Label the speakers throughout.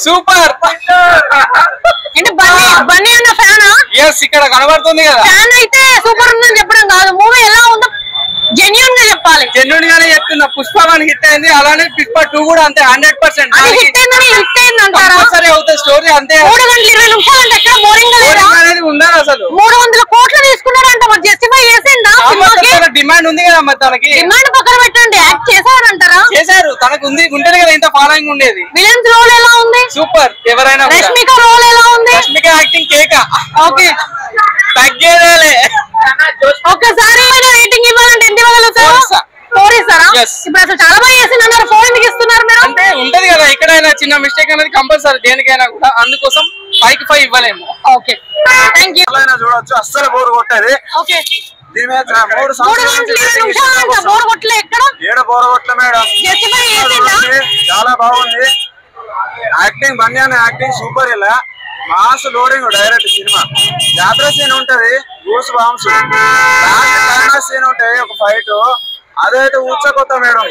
Speaker 1: Super.
Speaker 2: అంటే బన్నీ అన్న ఫ్యానా?
Speaker 1: Yes, ఇక్కడ కనబడుతుంది కదా.
Speaker 2: ఫ్యాన్ అయితే సూపర్ ఉందని చెప్పడం కాదు, మూవీ ఎలా ఉందో జెన్యూన్ గా చెప్పాలి.
Speaker 1: జెన్యూన్ గానే చెప్తున్నా. పుష్ప 1 హిట్ అయింది, అలానే పుష్ప 2 కూడా అంతే 100%.
Speaker 2: హిట్ అయింది అంటారా?
Speaker 1: సరే అవుతుంది స్టోరీ అంతే.
Speaker 2: 3 గంటల 20 నిమిషాలు అంటే ఎక్కడ బోరింగ్ గా లేదా
Speaker 1: అనేది ఉండాలి అసలు.
Speaker 2: 300 కోట్లు తీసుకున్నారంట, మరి జస్టిఫై చేసిందా?
Speaker 1: డిమాండ్ ఉంది కదా మరి తనకి.
Speaker 2: డిమాండ్ పక్కన పెట్టండి, యాక్ట్ చేశారంటారా?
Speaker 1: చేశారు, తనకు ఉంది, ఉంటేనే కదా ఇంత ఫాలోయింగ్ ఉండేది.
Speaker 2: విలన్స్ రోల్ ఎలా ఉంది?
Speaker 1: సూపర్. ఎవరైనా
Speaker 2: రష్మిక రోల్ ఎలా ఉంది?
Speaker 1: రష్మిక యాక్టింగ్ కేక.
Speaker 2: ఓకే,
Speaker 1: తగ్గేదేలే.
Speaker 2: ఒక్కసారి రేటింగ్ ఇవ్వాలంటే ఎంత ఇవ్వగలుగుతారు? 4 ఇస్తారా? ఇప్పుడు అసలు చాలా బాగా చేసింది అన్నారు, 4 ఎందుకు ఇస్తున్నారు మీరు?
Speaker 1: అంటే ఉంటది కదా, ఎక్కడైనా చిన్న మిస్టేక్ అనేది కంపల్సరీ దేనికైనా కూడా, అందుకోసం 5కి 5 ఇవ్వలేము.
Speaker 2: Okay, thank you.
Speaker 3: చూడొచ్చు, అస్సలు బోర్ కొట్టేది.
Speaker 2: ఓకే,
Speaker 3: దీని మీద 3
Speaker 2: బోర్ కొట్టలే ఎక్కడ?
Speaker 3: ఏడ బోర్ కొట్టలే మేడం.
Speaker 2: జస్టిఫై చేసిందా?
Speaker 3: చాలా బాగుంది యాక్టింగ్. Banyan acting super. ఇలా మాస్ లోడింగ్ డైరెక్ట్ సినిమా. జాతర సీన్ ఉంటది, గూస్ బాంబ్స్, క్లైమాక్స్ సీన్ ఉంటది, ఒక ఫైట్, అదైతే ఊచకొత్త మేడం,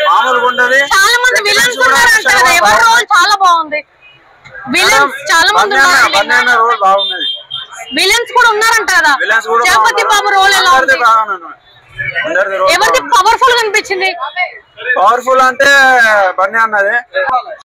Speaker 3: మామూలుగా ఉంటది.
Speaker 2: చాలా మంది విలన్స్ ఉన్నారంట కదా, ఎవరి రోల్ చాలా బాగుంది. విలన్స్ చాలా మంది ఉన్నారు,
Speaker 3: బన్యాన్ రోల్ బాగున్నది.
Speaker 2: విలన్స్ కూడా ఉన్నారంట కదా.
Speaker 3: విలన్స్ కూడా
Speaker 2: జగపతి బాబు రోల్ ఎలా ఉంది? ఎవరిది పవర్ఫుల్ గా అనిపించింది?
Speaker 3: పవర్ఫుల్ అంటే బన్యాన్ అన్నది.